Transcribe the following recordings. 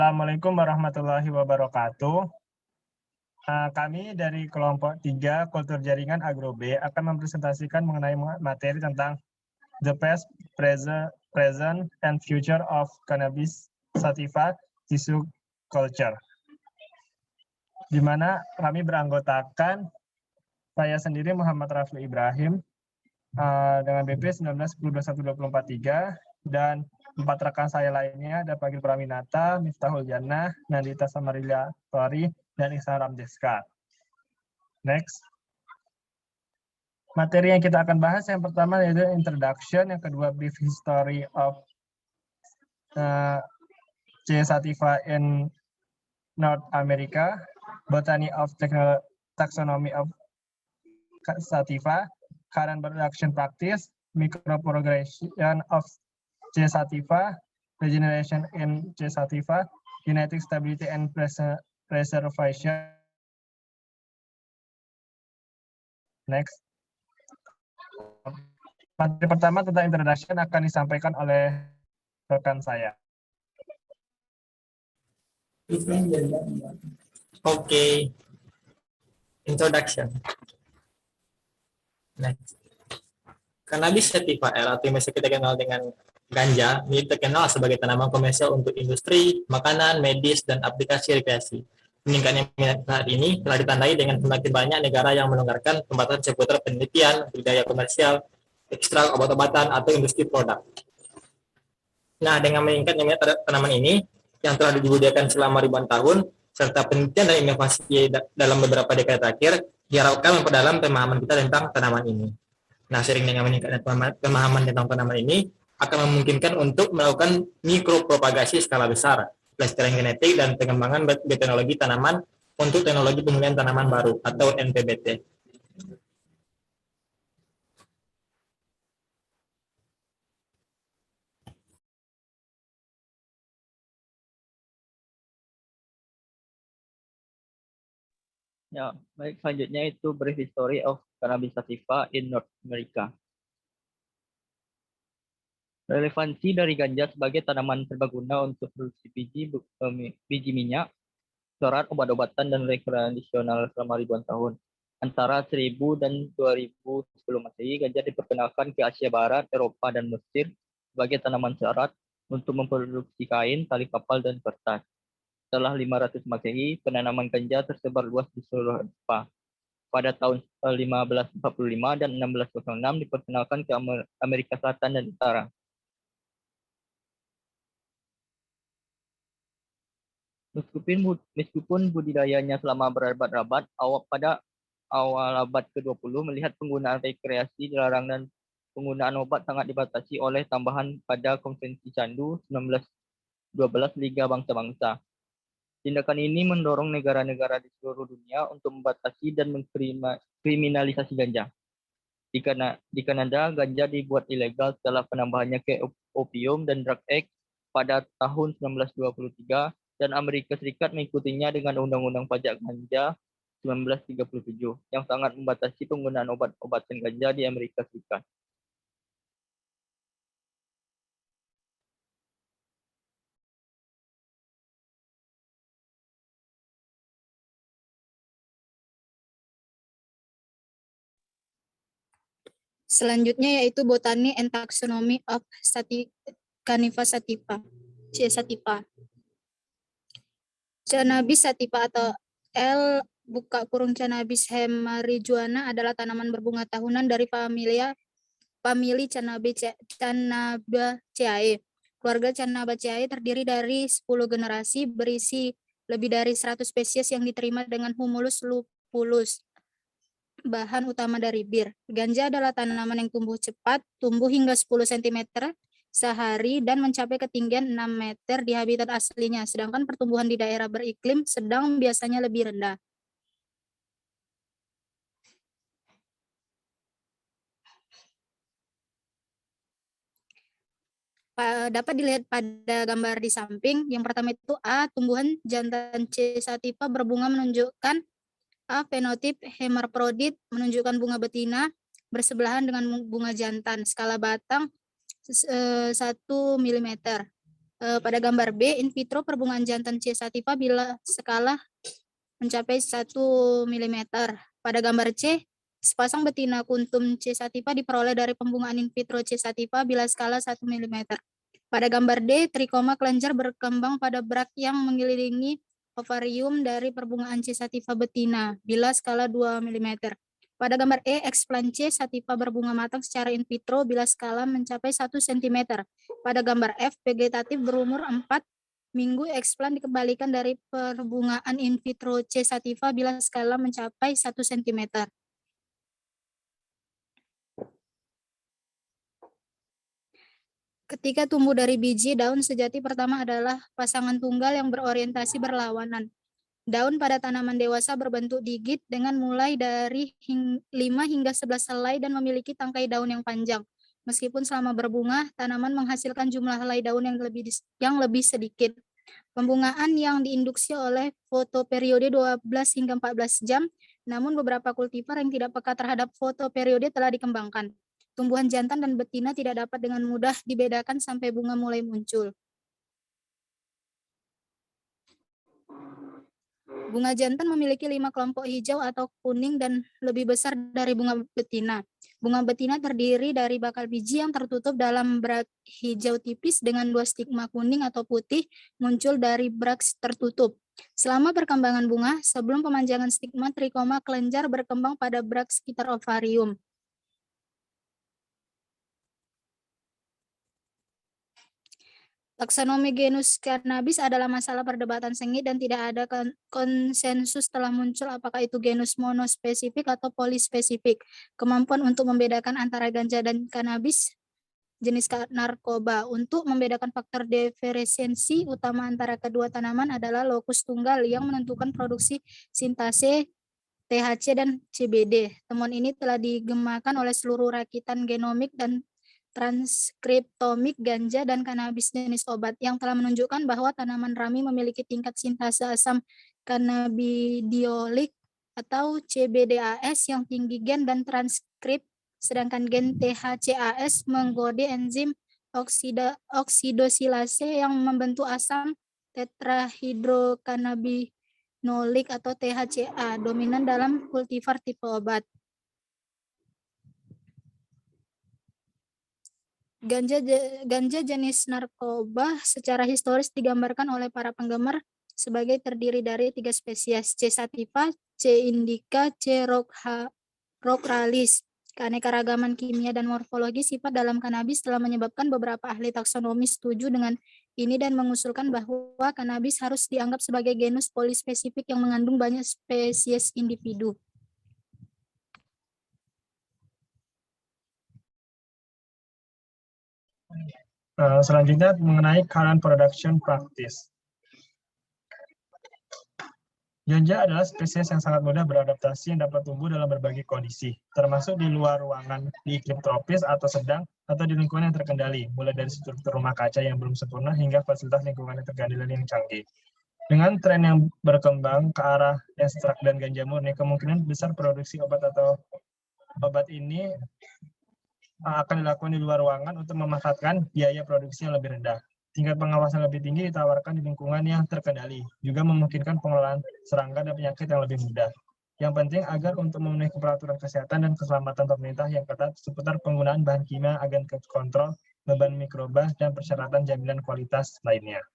Assalamualaikum warahmatullahi wabarakatuh. Kami dari kelompok 3 Kultur Jaringan Agro B akan mempresentasikan mengenai materi tentang the past, present, and future of cannabis sativa tissue culture. Di mana kami beranggotakan saya sendiri Muhammad Rafli Ibrahim dengan BP 19102124 dan 4 rekan saya lainnya ada Pagil Praminata, Miftahul Jannah, Nandita Samaria Tori, dan Ihsan Ramjeska. Next. Materi yang kita akan bahas yang pertama yaitu introduction, yang kedua brief history of C. sativa in North America, botany of taxonomy of sativa, current production practice, microprogression of C. sativa, regeneration in C. sativa, genetic stability and preservation. Next. Materi pertama tentang introduction akan disampaikan oleh rekan saya. Okay. Introduction. Next. Cannabis sativa atau yang biasa kita kenal dengan ganja, ini terkenal sebagai tanaman komersial untuk industri, makanan, medis, dan aplikasi rekreasi. Meningkatnya minat saat ini telah ditandai dengan semakin banyak negara yang melonggarkan pembatasan seputar penelitian, budidaya komersial, ekstrak obat-obatan, atau industri produk. Nah, dengan meningkatnya minat terhadap tanaman ini, yang telah dibudidayakan selama ribuan tahun, serta penelitian dan inovasi dalam beberapa dekade terakhir, diharapkan memperdalam pemahaman kita tentang tanaman ini. Nah, sering dengan meningkatnya pemahaman tentang tanaman ini, akan memungkinkan untuk melakukan mikropropagasi skala besar, pelestarian genetik, dan pengembangan bioteknologi tanaman untuk teknologi pemulihan tanaman baru, atau NPBT. Ya, baik, selanjutnya itu brief history of cannabis sativa in North America. Relevansi dari ganja sebagai tanaman serbaguna untuk produksi biji minyak, serat, obat-obatan, dan rekreasional selama ribuan tahun. Antara 1000 dan 2000 sebelum Masehi, ganja diperkenalkan ke Asia Barat, Eropa, dan Mesir sebagai tanaman serat untuk memproduksi kain, tali kapal, dan kertas. Setelah 500 Masehi, penanaman ganja tersebar luas di seluruh Eropa. Pada tahun 1545 dan 1606 diperkenalkan ke Amerika Selatan dan Utara. Meskipun budidayanya selama berabad-abad, pada awal abad ke-20 melihat penggunaan rekreasi dilarang dan penggunaan obat sangat dibatasi oleh tambahan pada Konvensi Candu 1912 Liga Bangsa-Bangsa. Tindakan ini mendorong negara-negara di seluruh dunia untuk membatasi dan mengkriminalisasi ganja. Di Kanada, ganja dibuat ilegal setelah penambahannya ke Opium dan Drug Act pada tahun 1923, dan Amerika Serikat mengikutinya dengan Undang-Undang Pajak Ganja 1937 yang sangat membatasi penggunaan obat-obatan ganja di Amerika Serikat. Selanjutnya yaitu botany and taxonomy of cannabis sativa, C. sativa. Cannabis sativa atau Cannabis hemarijuana adalah tanaman berbunga tahunan dari famili Cannabaceae. Keluarga Cannabaceae terdiri dari 10 generasi berisi lebih dari 100 spesies yang diterima dengan Humulus lupulus, bahan utama dari bir. Ganja adalah tanaman yang tumbuh cepat, tumbuh hingga 10 cm sehari dan mencapai ketinggian 6 meter di habitat aslinya, sedangkan pertumbuhan di daerah beriklim sedang biasanya lebih rendah. Dapat dilihat pada gambar di samping. Yang pertama itu A, tumbuhan jantan C. sativa berbunga menunjukkan A. Fenotip hermaprodit menunjukkan bunga betina bersebelahan dengan bunga jantan. Skala batang 1 mm. Pada gambar B, in vitro perbungaan jantan C. sativa bila skala mencapai 1 mm. Pada gambar C, sepasang betina kuntum C. sativa diperoleh dari pembungaan in vitro C. sativa bila skala 1 mm. Pada gambar D, trikoma kelenjar berkembang pada brak yang mengelilingi ovarium dari perbungaan C. sativa betina bila skala 2 mm. Pada gambar E, eksplan C. sativa berbunga matang secara in vitro bila skala mencapai 1 cm. Pada gambar F, vegetatif berumur 4 minggu, eksplan dikembalikan dari perbungaan in vitro C. sativa bila skala mencapai 1 cm. Ketika tumbuh dari biji, daun sejati pertama adalah pasangan tunggal yang berorientasi berlawanan. Daun pada tanaman dewasa berbentuk digit dengan mulai dari 5 hingga 11 helai dan memiliki tangkai daun yang panjang. Meskipun selama berbunga, tanaman menghasilkan jumlah helai daun yang lebih sedikit. Pembungaan yang diinduksi oleh fotoperiode 12 hingga 14 jam, namun beberapa kultivar yang tidak peka terhadap fotoperiode telah dikembangkan. Tumbuhan jantan dan betina tidak dapat dengan mudah dibedakan sampai bunga mulai muncul. Bunga jantan memiliki 5 kelompok hijau atau kuning dan lebih besar dari bunga betina. Bunga betina terdiri dari bakal biji yang tertutup dalam brak hijau tipis dengan 2 stigma kuning atau putih muncul dari brak tertutup. Selama perkembangan bunga, sebelum pemanjangan stigma, trikoma kelenjar berkembang pada brak sekitar ovarium. Taksonomi genus cannabis adalah masalah perdebatan sengit dan tidak ada konsensus telah muncul apakah itu genus monospesifik atau polispesifik. Kemampuan untuk membedakan antara ganja dan cannabis jenis narkoba. Untuk membedakan faktor diferensiasi utama antara kedua tanaman adalah lokus tunggal yang menentukan produksi sintase THC dan CBD. Temuan ini telah digemakan oleh seluruh rakitan genomik dan transkriptomik ganja dan kanabis jenis obat yang telah menunjukkan bahwa tanaman rami memiliki tingkat sintase asam cannabidiolic atau CBDAS yang tinggi gen dan transkrip, sedangkan gen THCAS mengkode enzim oksidosilase yang membentuk asam tetrahidrocannabinolic atau THCA dominan dalam kultivar tipe obat. Ganja jenis narkoba secara historis digambarkan oleh para penggemar sebagai terdiri dari 3 spesies, C. sativa, C. indica, C. rockralis. Keanekaragaman kimia dan morfologi sifat dalam kanabis telah menyebabkan beberapa ahli taksonomi setuju dengan ini dan mengusulkan bahwa kanabis harus dianggap sebagai genus polispesifik yang mengandung banyak spesies individu. Selanjutnya mengenai current production practice. Ganja adalah spesies yang sangat mudah beradaptasi yang dapat tumbuh dalam berbagai kondisi, termasuk di luar ruangan, di iklim tropis atau sedang, atau di lingkungan yang terkendali, mulai dari struktur rumah kaca yang belum sempurna hingga fasilitas lingkungan yang terkendali yang canggih. Dengan tren yang berkembang ke arah ekstrak dan ganja murni, kemungkinan besar produksi obat atau obat ini akan dilakukan di luar ruangan untuk memanfaatkan biaya produksi yang lebih rendah. Tingkat pengawasan lebih tinggi ditawarkan di lingkungan yang terkendali, juga memungkinkan pengelolaan serangga dan penyakit yang lebih mudah. Yang penting agar untuk memenuhi peraturan kesehatan dan keselamatan pemerintah yang ketat seputar penggunaan bahan kimia, agen kontrol, beban mikroba, dan persyaratan jaminan kualitas lainnya.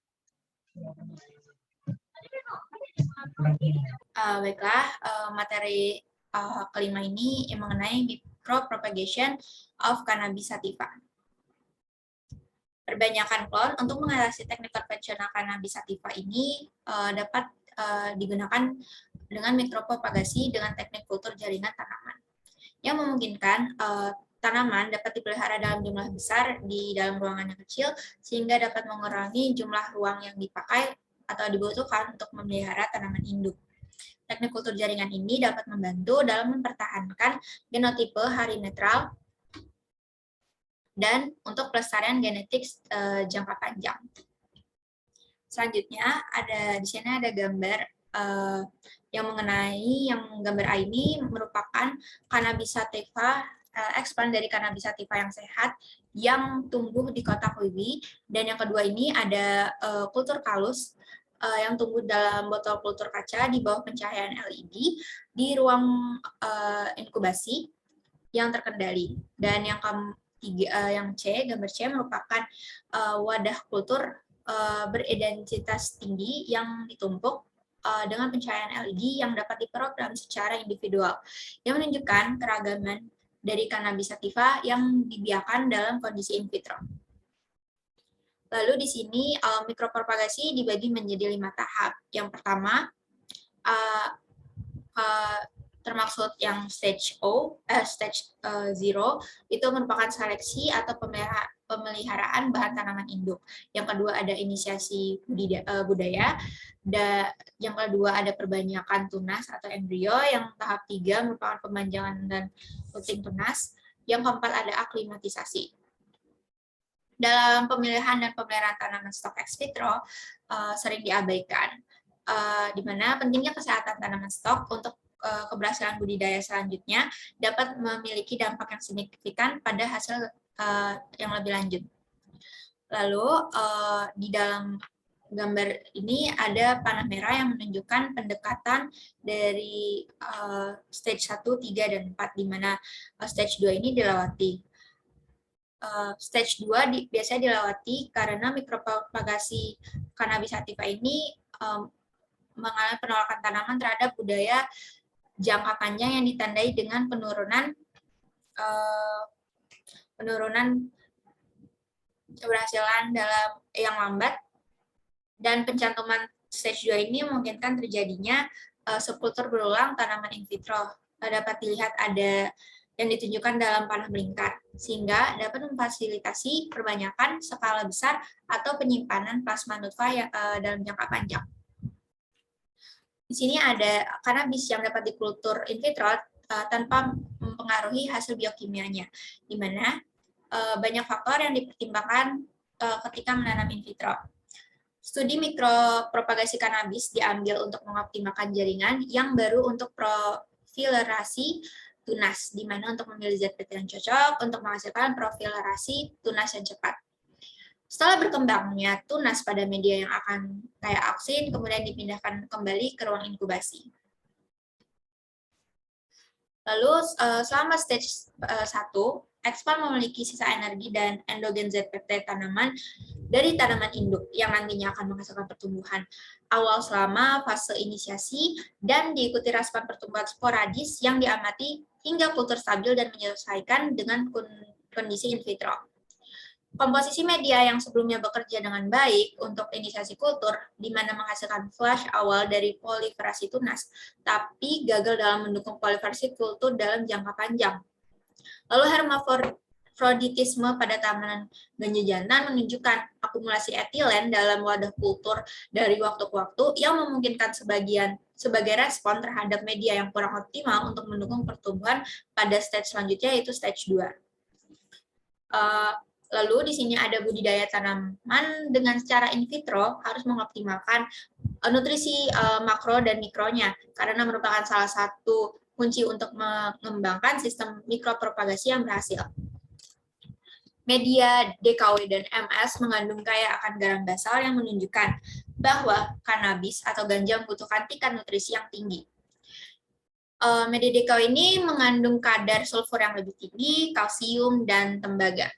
Baiklah, materi kelima ini mengenai micropropagation of cannabis sativa. Perbanyakan klon untuk mengatasi teknik konvensional cannabis sativa ini dapat digunakan dengan mikropropagasi dengan teknik kultur jaringan tanaman, yang memungkinkan tanaman dapat dipelihara dalam jumlah besar di dalam ruangan yang kecil, sehingga dapat mengurangi jumlah ruang yang dipakai atau dibutuhkan untuk memelihara tanaman induk. Teknik kultur jaringan ini dapat membantu dalam mempertahankan genotipe hari netral dan untuk pelestarian genetik jangka panjang. Selanjutnya di sini ada gambar yang gambar A ini merupakan cannabis sativa, eksplan dari cannabis sativa yang sehat yang tumbuh di kotak wibi, dan yang kedua ini ada kultur kalus yang tumbuh dalam botol kultur kaca di bawah pencahayaan LED di ruang inkubasi yang terkendali. Dan yang yang C, gambar C merupakan wadah kultur beridentitas tinggi yang ditumpuk dengan pencahayaan LED yang dapat diprogram secara individual, yang menunjukkan keragaman dari Cannabis sativa yang dibiarkan dalam kondisi in vitro. Lalu di sini mikropropagasi dibagi menjadi 5 tahap. Yang pertama, termaksud yang stage 0, itu merupakan seleksi atau pemeliharaan bahan tanaman induk. Yang kedua ada inisiasi budaya. Yang kedua ada perbanyakan tunas atau embrio. Yang tahap 3 merupakan pemanjangan dan rutin tunas. Yang keempat ada aklimatisasi. Dalam pemilihan dan pemeliharaan tanaman stok ex vitro sering diabaikan, di mana pentingnya kesehatan tanaman stok untuk keberhasilan budidaya selanjutnya dapat memiliki dampak yang signifikan pada hasil yang lebih lanjut. Lalu di dalam gambar ini ada panah merah yang menunjukkan pendekatan dari stage 1, 3, dan 4, di mana stage 2 ini dilewati. Stage 2 biasanya dilewati karena mikropropagasi Cannabis sativa ini mengalami penolakan tanaman terhadap budaya jangka panjang yang ditandai dengan penurunan keberhasilan dalam yang lambat, dan pencantuman stage 2 ini memungkinkan terjadinya subkultur berulang tanaman in vitro. Dapat dilihat ada yang ditunjukkan dalam panah melingkar, sehingga dapat memfasilitasi perbanyakan skala besar atau penyimpanan plasma nutfah dalam jangka panjang. Di sini ada cannabis yang dapat dikultur in vitro tanpa mempengaruhi hasil biokimianya, di mana banyak faktor yang dipertimbangkan ketika menanam in vitro. Studi mikropropagasi cannabis diambil untuk mengoptimalkan jaringan yang baru untuk profilerasi tunas, di mana untuk memilih zat PT yang cocok untuk menghasilkan profilerasi tunas yang cepat. Setelah berkembangnya tunas pada media yang akan kayak auksin, kemudian dipindahkan kembali ke ruang inkubasi. Lalu selama stage 1, expand memiliki sisa energi dan endogen ZPT tanaman dari tanaman induk yang nantinya akan menghasilkan pertumbuhan awal selama fase inisiasi dan diikuti respon pertumbuhan sporadis yang diamati hingga kultur stabil dan menyelesaikan dengan kondisi in vitro. Komposisi media yang sebelumnya bekerja dengan baik untuk inisiasi kultur, di mana menghasilkan flash awal dari proliferasi tunas, tapi gagal dalam mendukung proliferasi kultur dalam jangka panjang. Lalu hermafroditisme pada tanaman ganja jantan menunjukkan akumulasi etilen dalam wadah kultur dari waktu ke waktu yang memungkinkan sebagai respon terhadap media yang kurang optimal untuk mendukung pertumbuhan pada stage selanjutnya, yaitu stage 2. Lalu di sini ada budidaya tanaman dengan secara in vitro harus mengoptimalkan nutrisi makro dan mikronya, karena merupakan salah satu kunci untuk mengembangkan sistem mikropropagasi yang berhasil. Media DKW dan MS mengandung kaya akan garam basal yang menunjukkan bahwa cannabis atau ganja membutuhkan tingkat nutrisi yang tinggi. Media DKW ini mengandung kadar sulfur yang lebih tinggi, kalsium, dan tembaga.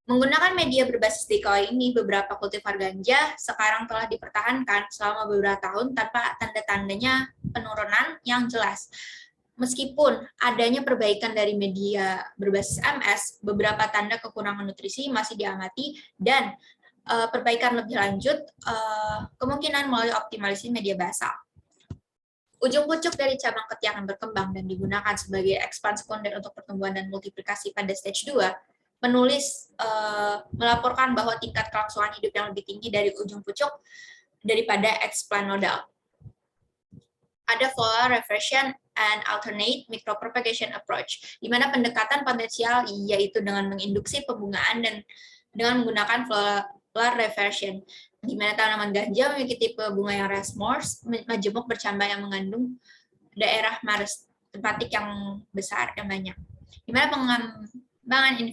Menggunakan media berbasis DKW ini, beberapa kultivar ganja sekarang telah dipertahankan selama beberapa tahun tanpa tanda-tandanya penurunan yang jelas. Meskipun adanya perbaikan dari media berbasis MS, beberapa tanda kekurangan nutrisi masih diamati dan perbaikan lebih lanjut kemungkinan melalui optimalisasi media basal. Ujung pucuk dari cabang keti akan berkembang dan digunakan sebagai expand sekunder untuk pertumbuhan dan multiplikasi pada stage 2. Penulis melaporkan bahwa tingkat kelangsungan hidup yang lebih tinggi dari ujung pucuk daripada explant nodal. Ada pola reversion and alternate micropropagation approach, di mana pendekatan potensial yaitu dengan menginduksi pembungaan dan dengan menggunakan floral reversion, di mana tanaman ganja memiliki tipe bunga yang rasmors, majemuk bercambah yang mengandung daerah meristematik yang besar, yang banyak. Di mana pengembangan in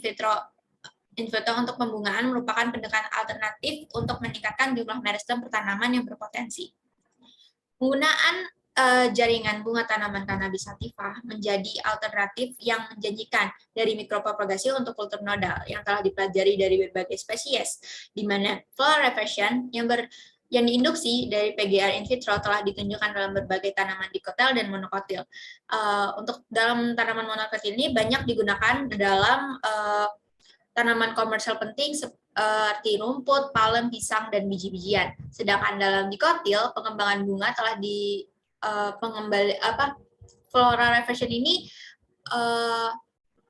vitro untuk pembungaan merupakan pendekatan alternatif untuk meningkatkan jumlah meristem pertanaman yang berpotensi. Penggunaan jaringan bunga tanaman Cannabis sativa menjadi alternatif yang menjanjikan dari mikropropagasi untuk kultur nodal yang telah dipelajari dari berbagai spesies, di mana floral reversion yang diinduksi dari PGR in vitro telah ditunjukkan dalam berbagai tanaman dikotil dan monokotil. Untuk dalam tanaman monokotil ini banyak digunakan dalam tanaman komersial penting seperti rumput, palem, pisang, dan biji-bijian. Sedangkan dalam dikotil, pengembangan bunga telah floral reversion ini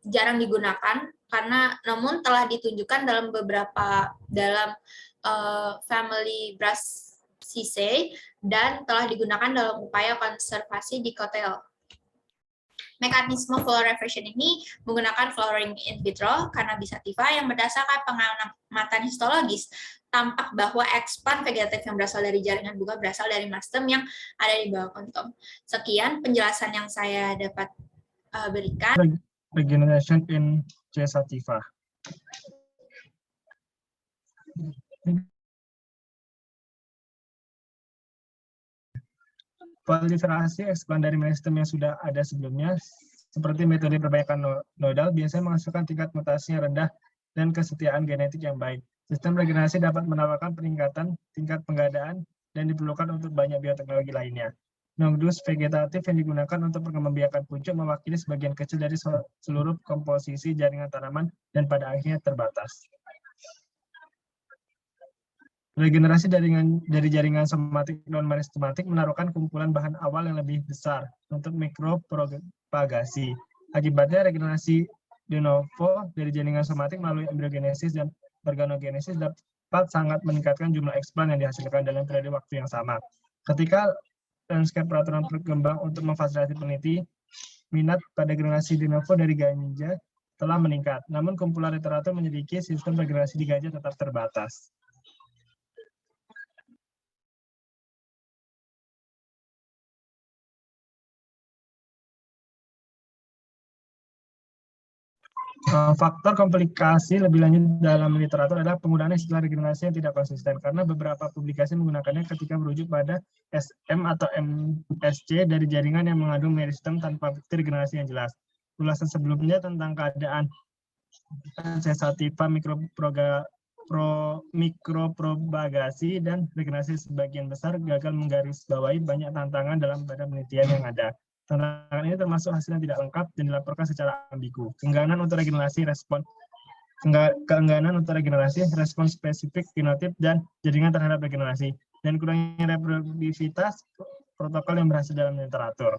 jarang digunakan namun telah ditunjukkan dalam family Brassicaceae dan telah digunakan dalam upaya konservasi dikotil. Mekanisme floral reversion ini menggunakan flowering in vitro Cannabis sativa yang berdasarkan pengamatan histologis tampak bahwa ekspan vegetatif yang berasal dari jaringan bunga berasal dari mastem yang ada di bawah kontom. Sekian penjelasan yang saya dapat berikan. Regeneration in C. sativa. Proliferasi ekspan dari meristem yang sudah ada sebelumnya, seperti metode perbanyakan nodal, biasanya menghasilkan tingkat mutasi yang rendah dan kesetiaan genetik yang baik. Sistem regenerasi dapat menawarkan peningkatan tingkat penggadaan dan diperlukan untuk banyak bioteknologi lainnya. Nodus vegetatif yang digunakan untuk pengembangbiakan pucuk mewakili sebagian kecil dari seluruh komposisi jaringan tanaman dan pada akhirnya terbatas. Regenerasi dari jaringan somatik non-meristematik menaruhkan kumpulan bahan awal yang lebih besar untuk mikropropagasi. Akibatnya regenerasi de novo dari jaringan somatik melalui embryogenesis dan organogenesis dapat sangat meningkatkan jumlah ekspan yang dihasilkan dalam periode waktu yang sama. Ketika landscape peraturan berkembang untuk memfasilitasi peneliti, minat pada generasi de novo dari ganja telah meningkat. Namun kumpulan literatur menyelidiki sistem regenerasi di ganja tetap terbatas. Faktor komplikasi lebih lanjut dalam literatur adalah penggunaan istilah regenerasi yang tidak konsisten, karena beberapa publikasi menggunakannya ketika merujuk pada SM atau MSC dari jaringan yang mengandung meristem tanpa bukti regenerasi yang jelas. Ulasan sebelumnya tentang keadaan C. sativa mikropropagasi dan regenerasi sebagian besar gagal menggarisbawahi banyak tantangan dalam badan penelitian yang ada. Tantangan ini termasuk hasil yang tidak lengkap dan dilaporkan secara ambigu. Keengganan untuk regenerasi respon spesifik genotip dan jaringan terhadap regenerasi, dan kurangnya reproduksivitas protokol yang berhasil dalam literatur.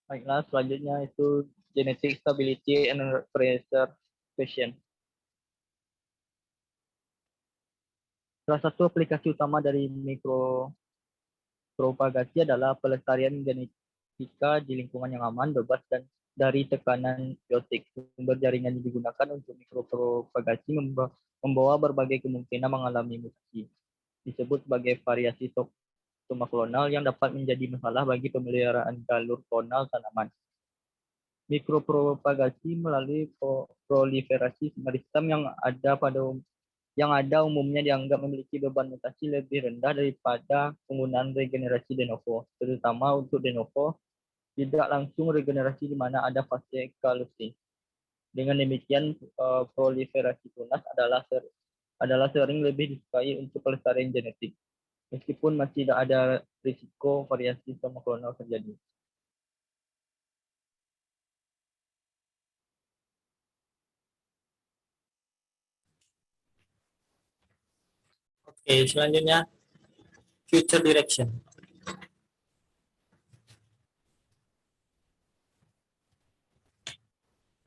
Baiklah, selanjutnya itu genetic stability and preservation. Salah satu aplikasi utama dari mikropropagasi adalah pelestarian genetika di lingkungan yang aman, bebas, dan dari tekanan biotik. Sumber jaringan yang digunakan untuk mikropropagasi membawa berbagai kemungkinan mengalami mutasi. Disebut sebagai variasi somaklonal yang dapat menjadi masalah bagi pemeliharaan galur klonal tanaman. Mikropropagasi melalui proliferasi meristem yang ada umumnya dianggap memiliki beban mutasi lebih rendah daripada penggunaan regenerasi de novo, terutama untuk de novo tidak langsung regenerasi di mana ada fase kalusi. Dengan demikian, proliferasi tunas adalah sering lebih disukai untuk pelestarian genetik, meskipun masih tidak ada risiko variasi somaklonal terjadi. Oke, selanjutnya future direction.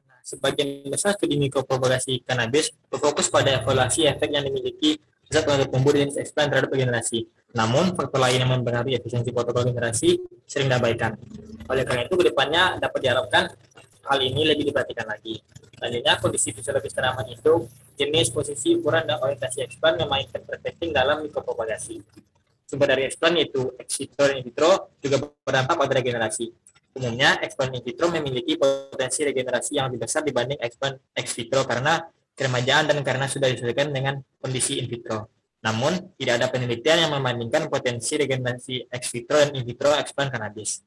Nah, sebagian besar studi mikropropagasi cannabis berfokus pada evaluasi efek yang dimiliki zat penutup tumbuh dan eksplan terhadap regenerasi. Namun, faktor lain yang mempengaruhi efisiensi protokol regenerasi sering diabaikan. Oleh karena itu, kedepannya dapat diharapkan hal ini lebih diperhatikan lagi. Selanjutnya, kondisi fisiologis tanaman itu jenis, posisi, ukuran, dan orientasi eksplan memainkan peran penting dalam mikropropagasi. Sumber dari eksplan yaitu ex vitro dan in vitro juga berdampak pada regenerasi. Umumnya, eksplan in vitro memiliki potensi regenerasi yang lebih besar dibanding eksplan ex vitro karena keremajaan dan karena sudah disesuaikan dengan kondisi in vitro. Namun, tidak ada penelitian yang membandingkan potensi regenerasi ex vitro dan in vitro eksplan kanabis.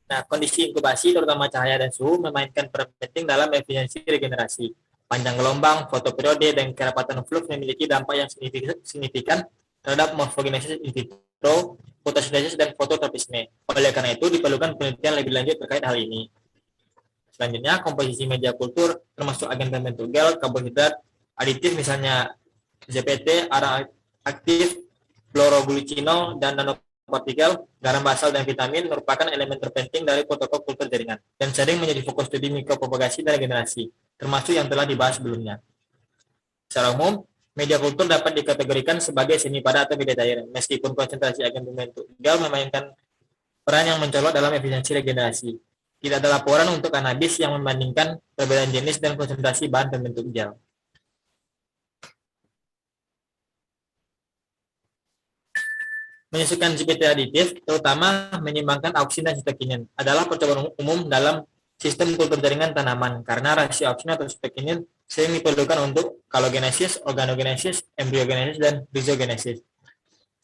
Nah, kondisi inkubasi, terutama cahaya dan suhu, memainkan peran penting dalam efisiensi regenerasi. Panjang gelombang, fotoperiode, dan kerapatan flux memiliki dampak yang signifikan terhadap morfogenesis in vitro, fotosintesis, dan fototropisme. Oleh karena itu, diperlukan penelitian lebih lanjut terkait hal ini. Selanjutnya, komposisi media kultur, termasuk agen pembentuk gel, karbohidrat, aditif, misalnya ZPT, arang aktif, fluoroglucinol, dan nanopartikel, garam basal, dan vitamin merupakan elemen terpenting dari protokol kultur jaringan dan sering menjadi fokus studi mikropropagasi dan regenerasi, termasuk yang telah dibahas sebelumnya. Secara umum, media kultur dapat dikategorikan sebagai semi padat atau media cair, meskipun konsentrasi agen pembentuk gel memainkan peran yang mencolok dalam efisiensi regenerasi. Tidak ada laporan untuk kanabis yang membandingkan perbedaan jenis dan konsentrasi bahan pembentuk gel. Menyusukan GPT aditif, terutama menyimbangkan auksin dan sitokinin, adalah percobaan umum dalam sistem kultur jaringan tanaman, karena rasio auksin atau sitokinin sering diperlukan untuk kalogenesis, organogenesis, embryogenesis, dan rizogenesis.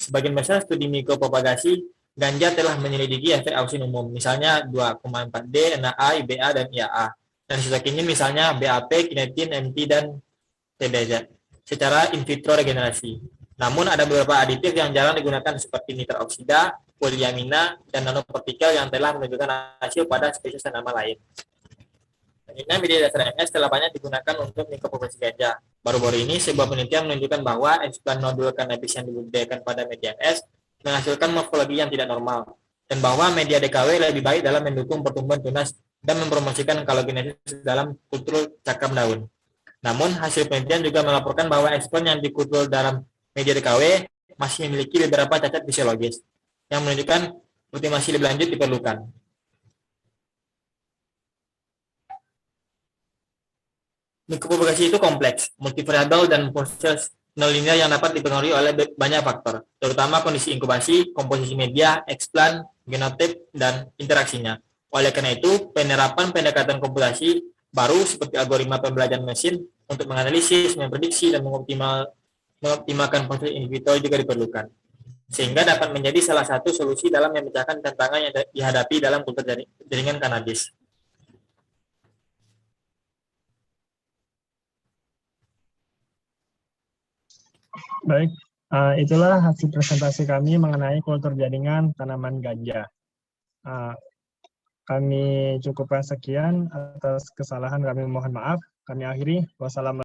Sebagian besar studi mikropropagasi ganja telah menyelidiki efek auksin umum, misalnya 2,4D, NAA, IBA, dan IAA, dan sitokinin misalnya BAP, kinetin, MT, dan TBZ, secara in vitro regenerasi. Namun ada beberapa aditif yang jarang digunakan seperti nitroksida, poliamina, dan nanopartikel yang telah menunjukkan hasil pada spesies tanaman lain. Selanjutnya, media dasar MS telah banyak digunakan untuk mikropropagasi ganja. Baru-baru ini, sebuah penelitian menunjukkan bahwa eksplan nodul kanabis yang dibudidayakan pada media MS menghasilkan morfologi yang tidak normal, dan bahwa media DKW lebih baik dalam mendukung pertumbuhan tunas dan mempromosikan kalogenesis dalam kultur cakram daun. Namun, hasil penelitian juga melaporkan bahwa eksplan yang dikultur dalam media DKW masih memiliki beberapa cacat fisiologis, yang menunjukkan optimasi lebih lanjut diperlukan. Mikropropagasi itu kompleks, multivariabel, dan proses nonlinear yang dapat dipengaruhi oleh banyak faktor, terutama kondisi inkubasi, komposisi media, eksplan, genotip, dan interaksinya. Oleh karena itu, penerapan pendekatan komputasi baru seperti algoritma pembelajaran mesin untuk menganalisis, memprediksi, dan mengoptimalkan proses in vitro juga diperlukan, sehingga dapat menjadi salah satu solusi dalam memecahkan tantangan yang dihadapi dalam kultur jaringan kanabis. Baik, itulah hasil presentasi kami mengenai kultur jaringan tanaman ganja. Kami cukupkan sekian, atas kesalahan kami mohon maaf. Kami akhiri. Wassalamualaikum.